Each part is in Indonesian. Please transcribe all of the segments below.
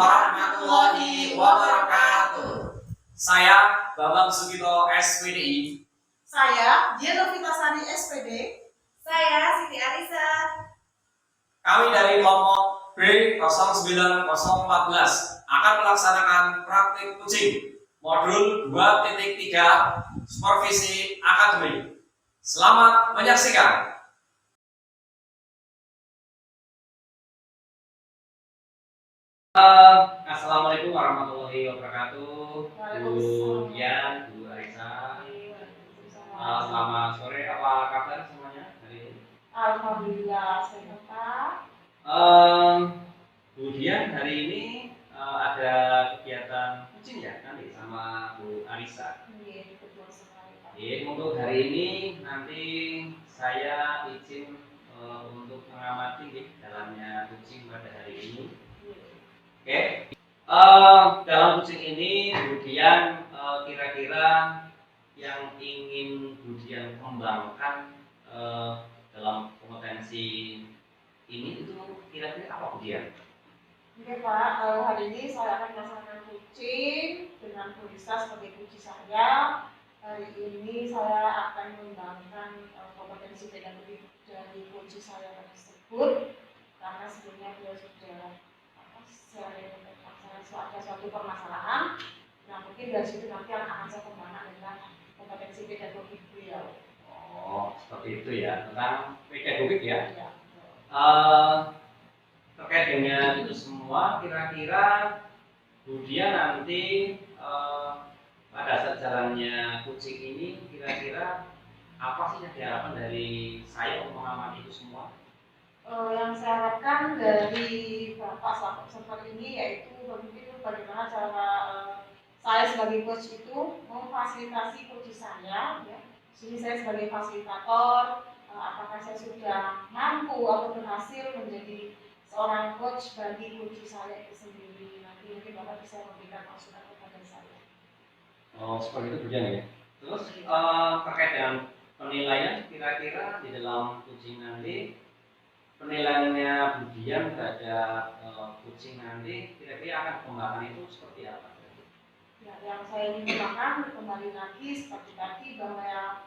warahmatullahi wabarakatuh. Saya Bambang Sugito SPDI. Saya Dian Novitasari SPD. Saya Siti Arisa. Kami dari kelompok B09014 akan melaksanakan praktik kucing modul 2.3 supervisi akademik. Selamat menyaksikan. Assalamualaikum warahmatullahi wabarakatuh. Bu Dian, Bu Arisa. Selamat sore. Apa kabar semuanya hari ini? Alhamdulillah sehat Pak. Bu Dian, hari ini ada kegiatan kucing ya nanti sama Bu Arisa. Iya, betul sekali Pak. Untuk hari ini nanti saya izin untuk mengamati jalannya kucing pada hari ini. Oke. Dalam kucing ini kemudian kira-kira yang ingin Budian kembangkan dalam kompetensi ini itu kira-kira apa Budian? Oke Pak, hari ini saya akan melaksanakan kucing dengan Bu Risa sebagai kunci saya. Hari ini saya akan mengembangkan kompetensi pedagogik dari kunci saya tersebut karena sebelumnya beliau sudah ada suatu permasalahan. Nah mungkin dari situ nanti akan saya kembangkan dengan kompetensi pedagogik beliau. Oh, seperti itu ya, tentang pedagogik ya. Ya. Terkait dengan itu semua, kira-kira Budian nanti pada saat jalannya kucing ini, kira-kira apa sih yang diharapkan dari saya untuk mengamati itu semua? Yang saya harapkan dari Bapak selaku peserta ini yaitu bagaimana cara saya sebagai coach itu memfasilitasi kunci saya, ya. Jadi saya sebagai fasilitator, apakah saya sudah mampu atau berhasil menjadi seorang coach bagi kunci saya itu sendiri. Nanti mungkin Bapak bisa memberikan masukan kepada saya. Oh, seperti itu Budian ya. Terus terkait dengan penilaian, kira-kira di dalam kucing nanti penilaiannya Budian terhadap kucing nanti kira-kira akan kembangkan itu seperti apa? Ya, yang saya ingin kembangkan kembali lagi seperti tadi bahwa yang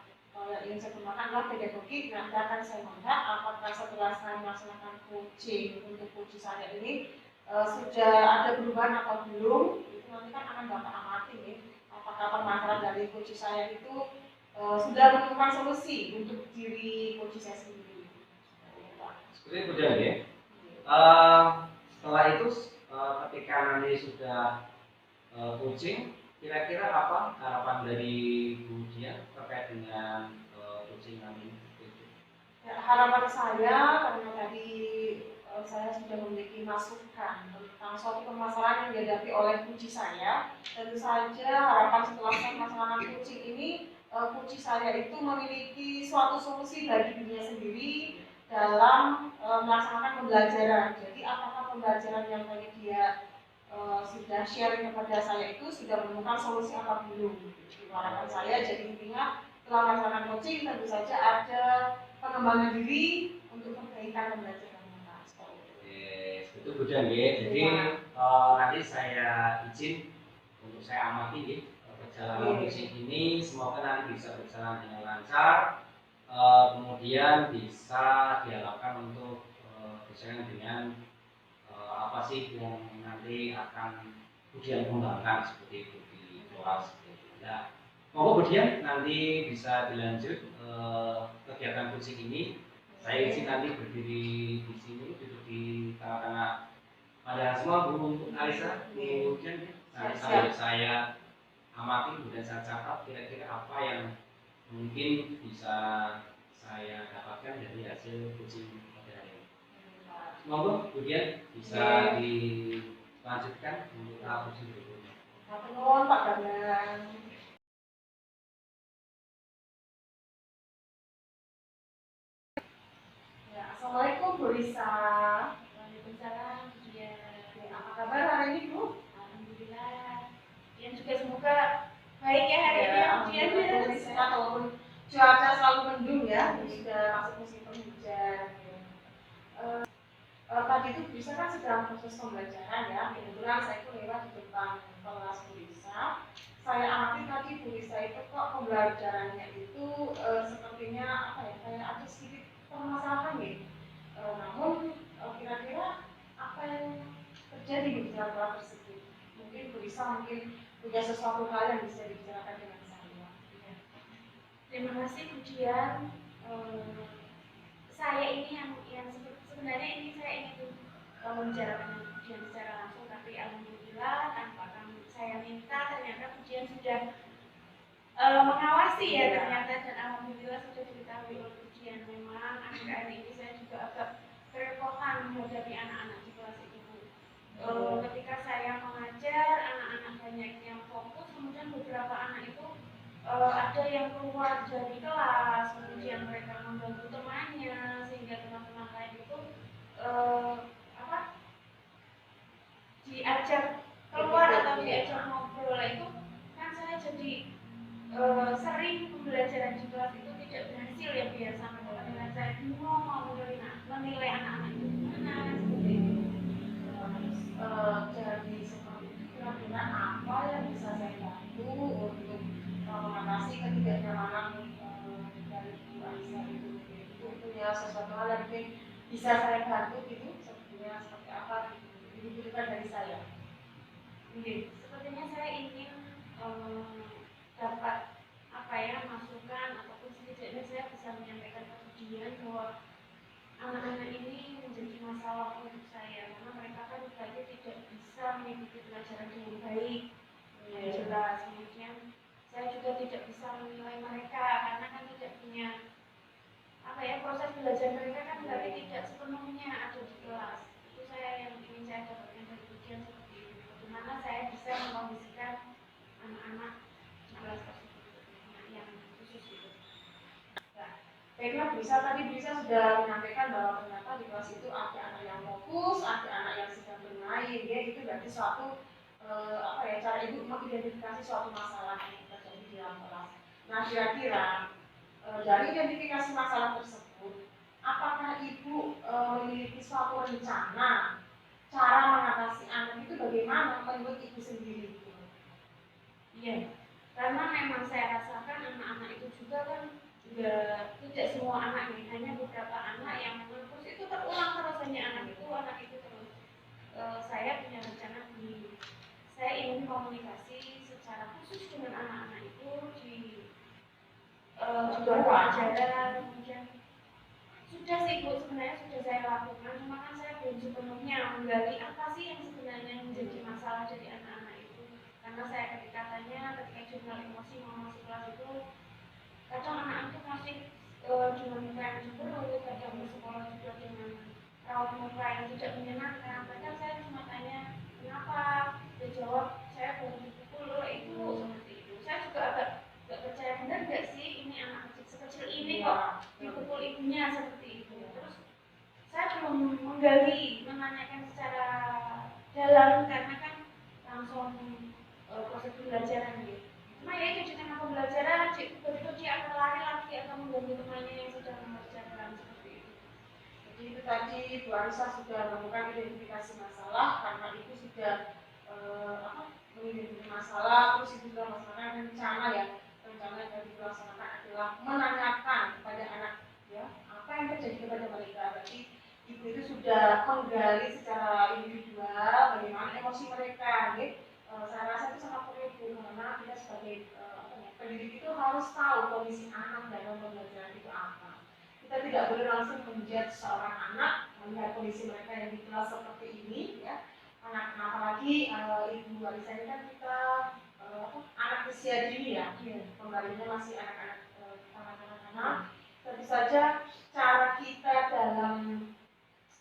ingin saya kembangkan adalah pedagogik. Nanti akan saya melihat apakah setelah saya melaksanakan coaching untuk kunci saya ini sudah ada perubahan atau belum. Itu nanti kan akan Bapak amati nih. Apakah permasalahan dari kunci saya itu sudah menemukan solusi untuk diri kunci saya sendiri. Seperti itu Budian ya. Setelah itu ketika nanti sudah kucing, kira-kira apa harapan dari Budian terkait dengan kucing nanti? Ya, harapan saya karena tadi saya sudah memiliki masukan tentang suatu permasalahan yang dihadapi oleh kunci saya. Tentu saja harapan setelah saya melaksanakan kucing ini, kunci saya itu memiliki suatu solusi bagi dirinya sendiri dalam melaksanakan pembelajaran. Jadi apakah pembelajaran yang tadi dia sudah sharing kepada saya itu sudah menemukan solusi apa belum? Harapan saya jadi intinya setelah melaksanakan coaching tentu saja ada pengembangan diri untuk perbaikan pembelajaran mereka. Itu Budian ya. Jadi nanti saya izin untuk saya amati ya perjalanan kucing ini, semoga nanti bisa berjalan dengan lancar. Kemudian bisa diharapkan untuk berjalan dengan apa sih yang nanti akan Budian kembangkan seperti itu di kelas. Nah, monggo Budian nanti bisa dilanjut kegiatan kucing ini. Saya izin nanti berdiri di sini, duduk di tengah-tengah pada semua Bu Arisa, kemudian nanti sambil saya amati kemudian saya catat kira-kira apa yang mungkin bisa saya dapatkan dari hasil kucing pada hari ini. Monggo kemudian bisa dilanjutkan untuk tahap kucing berikutnya. Nuwun Pak Bambang. Ya, Assalamualaikum Bu Risa. Waalaikumsalam. Ya, Apa kabar hari ini Bu? alhamdulillah. Yang juga semoga baik ya hari ini. Alhamdulillah sehat walaupun cuaca selalu mendung ya, sudah masuk musim penghujan. tadi itu bisa kan sedang proses pembelajaran ya. Kebetulan saya itu lewat di depan kelas Bu Lisa. Saya amati tadi Bu Lisa itu kok pembelajarannya itu sepertinya apa ya, kayak ada sedikit permasalahan ya. Namun kira-kira apa yang terjadi di dalam kelas tersebut? Mungkin Bu Lisa mungkin punya sesuatu hal yang bisa dibicarakan dengan saya. Ya. Terima kasih pujian. Saya ini yang sebenarnya ini saya ingin membicarakan pujian secara langsung, tapi alhamdulillah tanpa saya minta ternyata pujian sudah mengawasi ya ternyata, dan alhamdulillah sudah diketahui oleh pujian. Memang akhir-akhir ini saya juga agak kerepotan menghadapi anak-anak di kelas itu. Ketika saya mengajar, anak-anak banyak yang fokus, kemudian beberapa anak itu ada yang keluar dari kelas, kemudian mereka mengganggu temannya, sehingga teman-teman lain itu diajak keluar atau diajak ngobrol. Itu kan saya jadi sering pembelajaran di kelas itu tidak berhasil ya, biasa dengan saya bingung mau menilai anak-anak itu gimana seperti itu. Jadi seperti itu, kira-kira apa yang bisa saya bantu untuk mengatasi ketidaknyamanan dari Bu Aisyah itu punya sesuatu hal yang mungkin bisa saya bantu gitu, sebetulnya seperti apa gitu, dibutuhkan dari saya. Sepertinya saya ingin dapat apa ya, masukan ataupun setidaknya saya bisa menyampaikan ke pujian bahwa anak-anak ini menjadi masalah untuk saya, karena mereka kan berarti tidak bisa mengikuti pelajaran dengan baik, jelas. Kemudian saya juga tidak bisa menilai mereka karena kan tidak punya apa ya, proses belajar mereka kan berarti tidak sepenuhnya ada di kelas. Itu saya yang ingin saya dapatkan dari pujian seperti itu. Bagaimana saya bisa mengkondisikan anak-anak di kelas tersebut, yang khusus itu. Baiklah, bisa sudah menyampaikan bahwa ternyata di kelas itu ada anak yang fokus, ada anak yang sedang bermain, ya itu berarti suatu cara ibu mengidentifikasi suatu masalah yang terjadi di dalam kelas. Nah, kira-kira dari identifikasi masalah tersebut, apakah ibu memiliki suatu rencana cara mengatasi anak itu bagaimana menurut ibu sendiri? Iya, karena memang saya rasakan anak-anak itu juga kan tidak semua anak nih, hanya beberapa anak yang memang terus itu terulang terus, hanya anak itu terus. Saya punya rencana begini, saya ingin komunikasi secara khusus dengan anak-anak itu di luar pelajaran. Kemudian sudah sih Bu, sebenarnya sudah saya lakukan, cuma kan saya belum sepenuhnya menggali apa sih yang sebenarnya menjadi masalah dari anak-anak itu. Karena saya ketika jurnal emosi mau masuk kelas itu, kadang anak itu masih dengan muka yang cemberut, kadang bersekolah juga dengan raut muka yang tidak menyenangkan. Kadang saya cuma tanya kenapa, dia jawab saya baru dipukul itu, seperti itu. Saya juga agak gak percaya, benar gak sih ini anak sekecil ini kok dipukul ibunya seperti itu. Terus saya belum menggali, menanyakan secara dalam karena kan langsung proses pembelajaran gitu. Cuma ya itu di tengah pembelajaran, tiba-tiba dia akan lari lagi atau mengganggu temannya yang sedang mengerjakan seperti itu. Jadi itu tadi Bu Arisa sudah melakukan identifikasi masalah, karena itu sudah mengidentifikasi masalah, terus itu sudah melaksanakan rencana ya. Rencana yang dilaksanakan adalah menanyakan kepada anak ya apa yang terjadi kepada mereka. Berarti ibu itu sudah menggali secara individual bagaimana emosi mereka, gitu. Saya rasa itu sangat perlu karena kita sebagai pendidik itu harus tahu kondisi anak dalam pembelajaran itu apa. Kita tidak boleh langsung menjudge seorang anak melihat kondisi mereka yang di kelas seperti ini ya. Anak apalagi Ibu Arisa ini kan kita anak usia dini ya, pembelajarannya masih anak-anak anak-anak. Tentu saja cara kita dalam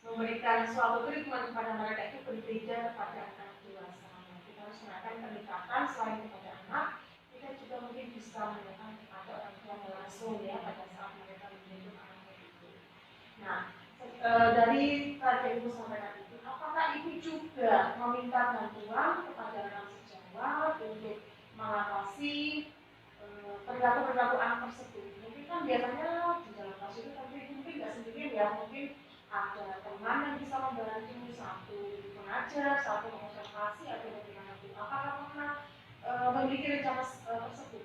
memberikan suatu treatment kepada mereka itu berbeda kepada anak dewasa. Kita harus melakukan pendekatan selain kepada anak, kita juga mungkin bisa melakukan kepada orang tua langsung ya pada saat mereka menjadi anak itu. Nah, dari tadi Ibu sampaikan itu, apakah Ibu juga meminta bantuan kepada anak sejawat untuk mengatasi perilaku-perilaku anak tersebut? Mungkin kan biasanya di dalam kasus itu tapi mungkin nggak sendirian ya, mungkin ada teman yang bisa membantu belajar, satu konsentrasi atau bagaimana Bu? Apakah pernah memiliki rencana tersebut?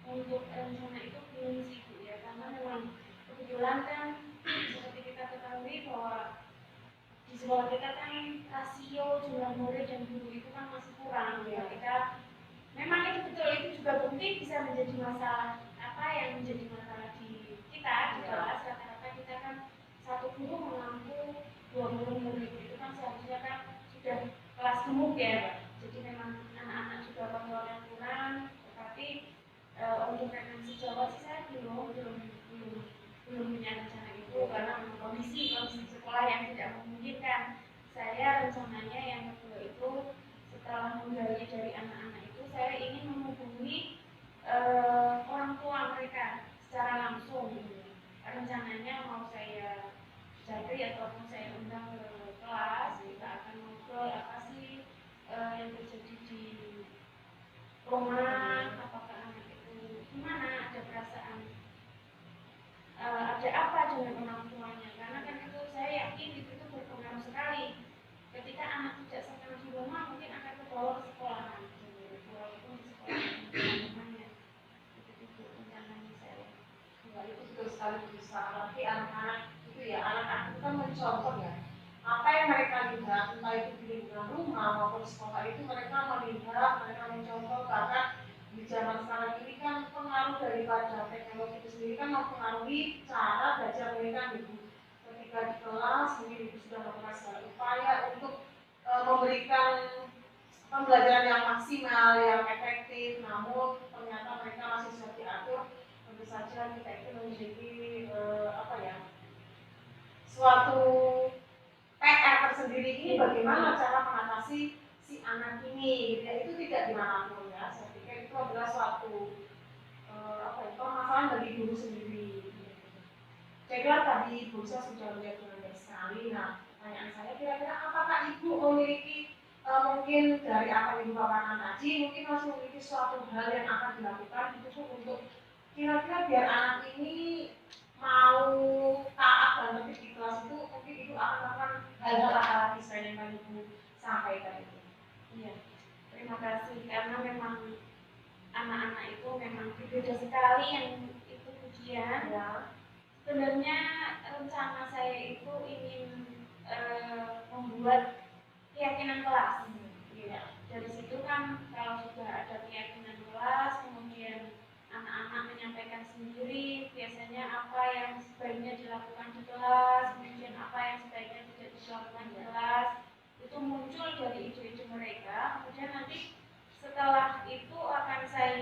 Untuk rencana itu belum sih Bu ya, karena memang kebetulan kan seperti kita ketahui bahwa di sekolah kita kan rasio jumlah murid dan guru itu kan masih kurang ya. Kita memang itu betul, itu juga mungkin bisa menjadi masalah apa yang menjadi masalah di kita di kelas. Rata-rata kita kan satu guru mengampu 20 murid, itu kan seharusnya kan sudah kelas gemuk ya. Jadi memang anak-anak juga pengeluaran kurang, tetapi untuk frekuensi Jawa sih saya belum punya rencana itu karena kondisi sekolah yang tidak memungkinkan. Saya rencananya yang kedua itu setelah menggali dari anak-anak itu saya ingin menghubungi orang tua mereka secara langsung. Rencananya mau saya cari ataupun saya undang ke kelas, kita akan ngobrol apa sih yang terjadi di rumah, apakah anak itu gimana, ada perasaan ada apa dengan orang tuanya, karena kan itu saya yakin itu berpengaruh sekali. Ketika anak tidak senang di rumah mungkin akan terbawa ke sekolahan, walaupun di sekolah teman-temannya. Itu rencananya saya. Ya, itu betul sekali bisa. Tapi anak-anak itu ya, anak-anak itu kan mencontoh ya. Apa yang mereka lihat, entah itu di lingkungan rumah maupun sekolah itu mereka melihat, mereka mencontoh. Bahkan di zaman sekarang ini kan pengaruh daripada teknologi itu sendiri kan mempengaruhi cara belajar mereka gitu. Ketika di kelas mungkin ibu sudah melakukan segala upaya untuk memberikan pembelajaran yang maksimal, yang efektif, namun ternyata mereka masih sudah diatur. Tentu saja kita itu menjadi apa ya, suatu PR tersendiri. Ini bagaimana cara mengatasi si anak ini, ya, itu tidak dimanapun ya. Saya pikir itu adalah suatu permasalahan bagi guru sendiri. Saya kira tadi Bu Sa sudah melihat dengan baik sekali. Nah, pertanyaan saya kira-kira apakah Ibu memiliki mungkin dari apa yang Ibu paparkan tadi, mungkin masih memiliki suatu hal yang akan dilakukan itu untuk kira-kira biar anak ini mau taat dan tertib di kelas itu, mungkin Ibu akan melakukan hal-hal apa lagi selain yang tadi Ibu sampaikan itu. Iya, terima kasih karena memang anak-anak itu memang berbeda sekali yang itu ujian. Ya. Sebenarnya rencana saya itu ingin membuat keyakinan kelas. Ya. Dari situ kan kalau sudah ada keyakinan kelas, kemudian anak-anak menyampaikan sendiri biasanya apa yang sebaiknya dilakukan di kelas, kemudian apa yang sebaiknya tidak dilakukan di kelas, itu muncul dari ide-ide mereka. Kemudian nanti setelah itu akan saya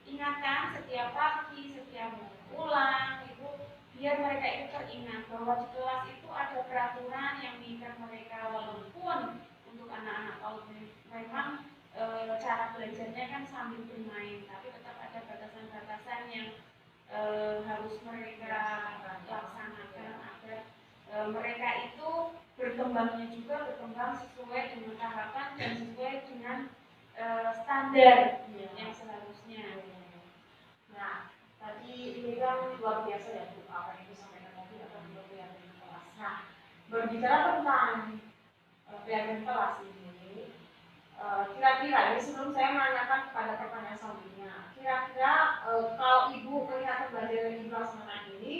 ingatkan setiap pagi, setiap pulang itu biar mereka itu teringat bahwa di kelas itu ada peraturan yang mengikat mereka, walaupun untuk anak-anak PAUD memang cara belajarnya kan sambil bermain, tapi tetap ada batasan-batasan yang harus mereka laksanakan agar mereka itu berkembangnya juga berkembang sesuai dengan tahapan dan sesuai dengan standar yang seharusnya. Nah, tadi ini kan luar biasa ya Bu, apa yang disampaikan tadi akan keyakinan kelas. Nah, berbicara tentang keyakinan kelas ini, kira-kira ini sebelum saya menanyakan kepada pertanyaan selanjutnya, kira-kira kalau Ibu melihat pembelajaran di kelas menengah ini,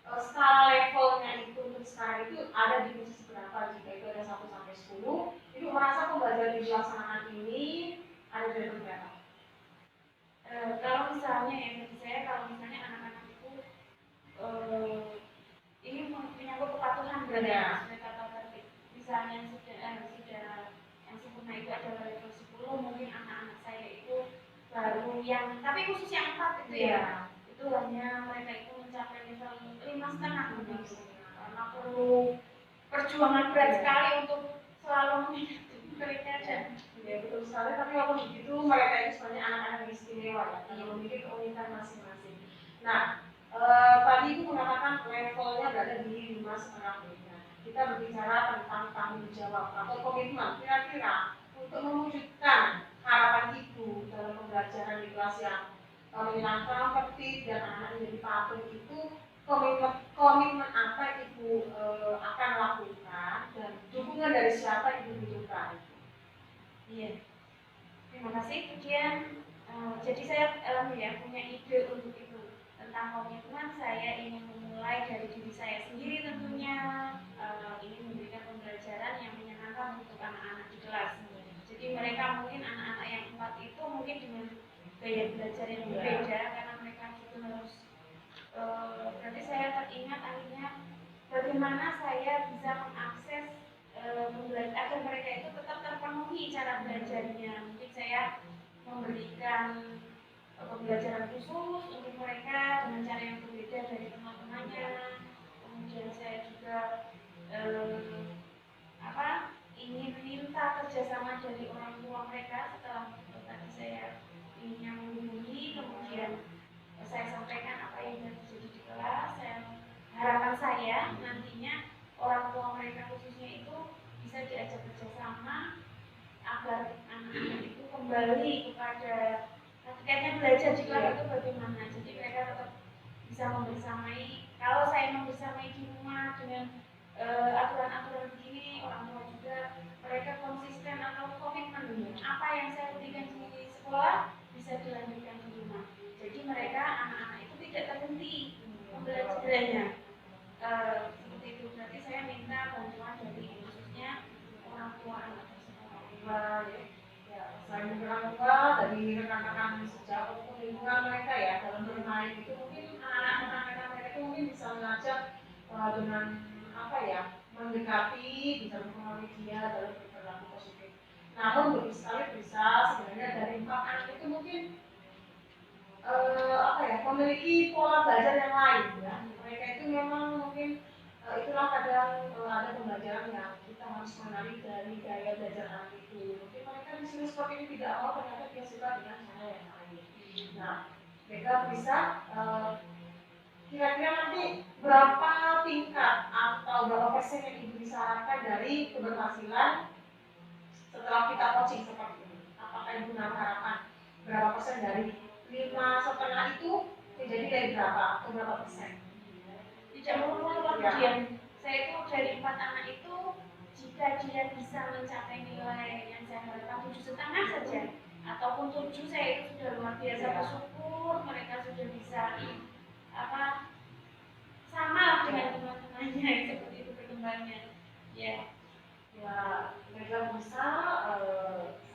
skala levelnya itu untuk sekarang itu ada di posisi berapa? Jika itu ada 1 sampai 10, Ibu merasa pembelajaran di dilaksanakan ini ada di level berapa? Kalau misalnya ya bagi saya, kalau misalnya anak-anak itu ini menyangkut kepatuhan berarti ya, kata tadi misalnya sudah yang sempurna itu adalah level 10, mungkin anak-anak saya itu baru yang, tapi khusus yang 4 itu ya, itu hanya mereka itu mencapai level 5,5 karena perlu perjuangan berat sekali untuk selalu mengingatkan mereka dan ya betul sekali, tapi walaupun begitu mereka itu sebenarnya anak-anak yang istimewa ya, yang memiliki keunikan masing-masing. Nah, tadi Ibu mengatakan levelnya berada di 5,5. Kita berbicara tentang tanggung jawab atau komitmen. Kira-kira untuk mewujudkan harapan Ibu dalam pembelajaran di kelas yang menyenangkan, tertib dan anak-anak menjadi patuh itu, komitmen apa Ibu akan lakukan dan dukungan dukungan dari siapa yang dibutuhkan. Iya. Terima kasih. Kemudian jadi saya punya ide untuk itu tentang komitmen. Saya ingin memulai dari diri saya sendiri tentunya, ingin memberikan pembelajaran yang menyenangkan untuk anak-anak di kelas. Jadi mereka mungkin anak-anak yang 4 itu mungkin dengan gaya belajar yang berbeda karena mereka itu harus berarti saya teringat akhirnya bagaimana saya bisa mengakses agar mereka itu tetap terpenuhi cara belajarnya. Mungkin saya memberikan pembelajaran khusus untuk mereka dengan cara yang berbeda dari teman-temannya. Kemudian saya juga ingin minta kerjasama dari orang tua mereka setelah tadi saya ingin menghubungi, kemudian saya sampaikan apa yang terjadi di kelas. Harapan saya nantinya orang tua mereka khususnya itu bisa diajak kerjasama agar anak-anak itu kembali kepada hakikatnya belajar di kelas itu bagaimana. Jadi mereka tetap bisa membersamai. Kalau saya membersamai di rumah dengan aturan-aturan begini, orang tua juga mereka konsisten atau komitmen apa yang saya berikan di sekolah bisa dilanjutkan di rumah. Jadi mereka anak-anak itu tidak terhenti pembelajarannya. Seperti itu. Berarti saya minta bantuan dari khususnya orang tua anak tersebut. Ya, selain orang tua, dari rekan-rekan sejauh lingkungan mereka ya dalam bermain itu mungkin anak-anak mereka itu mungkin bisa mengajak dengan mendekati, bisa mempengaruhi dia dalam berperilaku positif. Namun bisa sebenarnya dari 4 anak itu mungkin memiliki pola belajar yang lain ya. Mereka itu memang mungkin itulah kadang ada pembelajaran yang kita harus mengenali dari gaya belajar anak itu. Mungkin mereka disuruh seperti ini tidak mau, ternyata dia suka dengan cara yang lain. Nah, mereka bisa kira-kira nanti berapa tingkat atau berapa persen yang ibu bisa harapkan dari keberhasilan setelah kita coaching seperti ini? Apakah ibu mengharapkan berapa persen dari 5,5 itu menjadi dari berapa atau berapa persen? Tidak melulu kemudian saya itu dari 4 anak itu jika dia bisa mencapai nilai yang saya harapkan 7,5 saja ataupun 7, saya itu sudah luar biasa bersyukur. Mereka sudah bisa sama dengan teman-temannya seperti itu perkembangannya. Ya, mereka bisa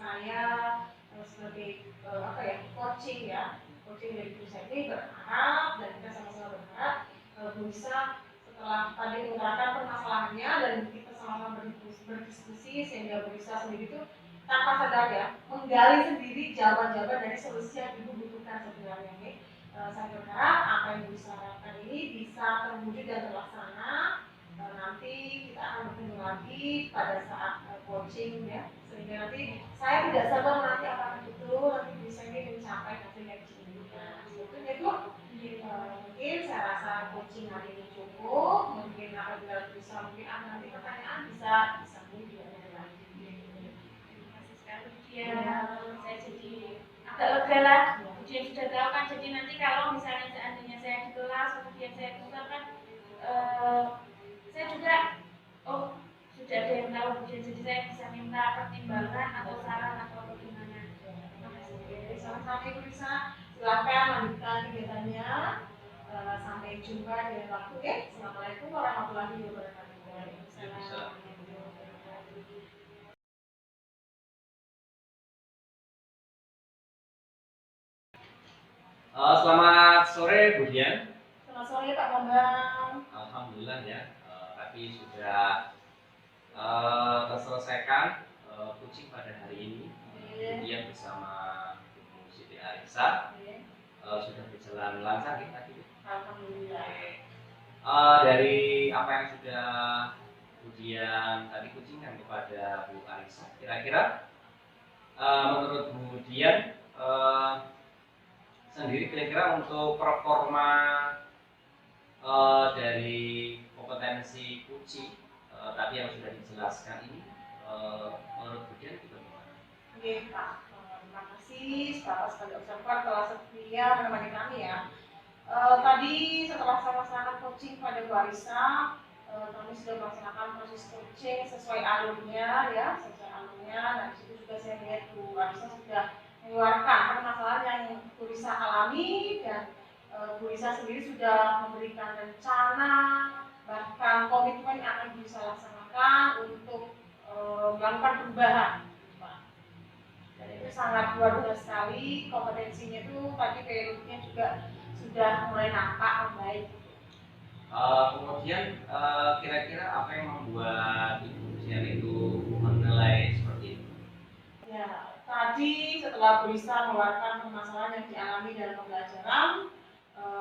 saya sebagai coaching dari perusahaan ini berharap dan kita sama-sama berharap bisa setelah tadi mengutarakan permasalahannya dan kita sama-sama berdiskusi sehingga bisa sendiri itu tanpa sadar ya menggali sendiri jawaban-jawaban dari solusi yang ibu butuhkan sebenarnya ini. Saya berharap apa yang bisa harapkan ini bisa terwujud dan terlaksana. Nanti kita akan bertemu lagi pada saat coaching ya, sehingga nanti saya tidak sabar nanti apakah betul nanti bisa ini mencapai hasil yang diinginkan. Sebetulnya itu mungkin saya rasa coaching hari ini cukup. Mungkin apabila bisa mungkin ada nanti pertanyaan bisa mungkin ada lagi. Terima kasih sekali. Saya jadi agak lega lah. Dia sudah tahu kan, jadi nanti kalau misalnya seandainya saya di kelas kemudian saya keluar kan saya juga sudah ada yang tahu, kemudian jadi saya bisa minta pertimbangan atau saran atau bagaimana. Terima kasih. Sama-sama Ibu Risa, silakan lanjutkan kegiatannya. Sampai jumpa di lain waktu ya. Assalamualaikum warahmatullahi wabarakatuh. Waalaikumsalam. Selamat sore Bu Dian. Selamat sore Pak Bambang. Alhamdulillah ya, tadi sudah terselesaikan coaching pada hari ini. Kemudian bersama Ibu Siti Arisa sudah berjalan lancar ya tadi. Alhamdulillah. Dari apa yang sudah kemudian tadi coachingkan kepada Bu Arisa, kira-kira menurut Bu Dian sendiri kira-kira untuk performa dari kompetensi coaching tadi yang sudah dijelaskan ini menurut Bu Dian itu bagaimana? Oke Pak, terima kasih Bapak sebagai observer telah setia menemani kami ya. Tadi setelah saya laksanakan coaching pada Bu Arisa, kami sudah melaksanakan proses coaching sesuai alurnya ya, sesuai alurnya. Nah di situ juga saya lihat Bu Arisa sudah mengeluarkan permasalahan yang Bu Risa alami, dan Bu Risa sendiri sudah memberikan rencana bahkan komitmen yang akan bisa laksanakan untuk melakukan perubahan. Dan itu sangat luar biasa sekali, kompetensinya itu tadi periodenya juga sudah mulai nampak membaik. Kemudian kira-kira apa yang membuat Ibu Sian itu menilai seperti itu? Ya, tadi setelah Bu Risa mengeluarkan permasalahan yang dialami dalam pembelajaran,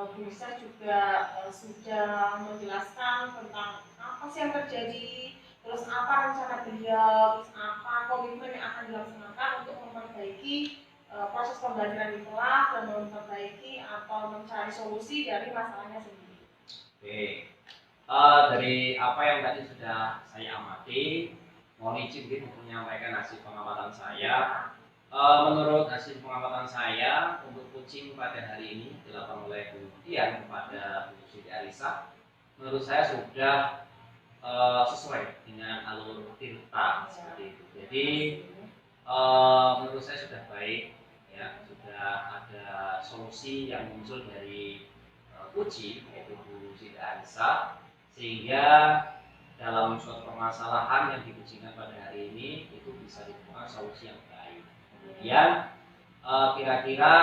Bu Risa juga sudah menjelaskan tentang apa sih yang terjadi, terus apa rencana beliau, terus apa komitmen yang akan dilaksanakan untuk memperbaiki proses pembelajaran di kelas dan memperbaiki atau mencari solusi dari masalahnya sendiri. Oke, dari apa yang tadi sudah saya amati, mohon izin untuk menyampaikan hasil pengamatan saya. Menurut hasil pengamatan saya untuk coaching pada hari ini dilakukan oleh Bu Dian kepada Bu Siti Arisa, menurut saya sudah sesuai dengan alur Tirta seperti itu. Jadi menurut saya sudah baik, ya, sudah ada solusi yang muncul dari coaching yaitu Bu Siti Arisa, sehingga dalam suatu permasalahan yang dikucingkan pada hari ini itu bisa ditemukan solusi yang baik. Kemudian kira-kira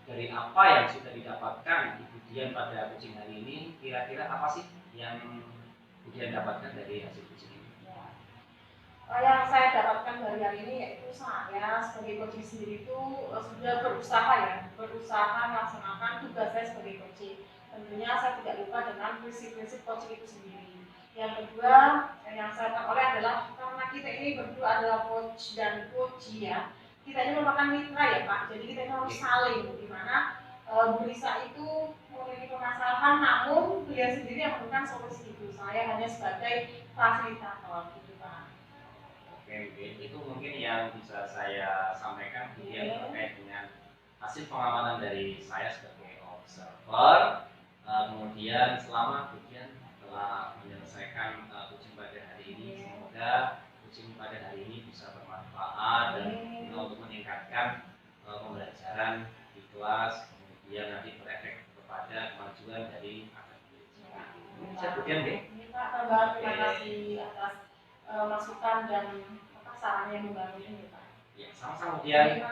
dari apa yang sudah didapatkan Ibu Dian pada coaching hari ini, kira-kira apa sih yang Ibu Dian dapatkan dari hasil coaching ini? Yang saya dapatkan dari hari ini yaitu saya sebagai coaching sendiri itu sudah berusaha melaksanakan tugas saya sebagai coaching. Tentunya saya tidak lupa dengan prinsip-prinsip coaching itu sendiri. Yang kedua yang saya peroleh adalah karena kita ini berdua adalah coach dan coachee ya, kita ini merupakan mitra ya Pak. Jadi kita ini harus saling, di mana Bu Risa itu memiliki permasalahan, namun beliau sendiri yang menemukan solusi itu. Saya hanya sebagai fasilitator gitu Pak. Oke, itu mungkin yang bisa saya sampaikan kemudian terkait dengan hasil pengamatan dari saya sebagai observer. Kemudian selama kemudian telah menyelesaikan coaching pada hari ini, semoga coaching pada hari ini bisa bermanfaat dan untuk meningkatkan pembelajaran di kelas, kemudian nanti berefek kepada kemajuan dari akademik. Saya kemudian Ini Pak, tambahan terima kasih atas masukan dan saran yang membangun ini Pak. ya, sama-sama kemudian.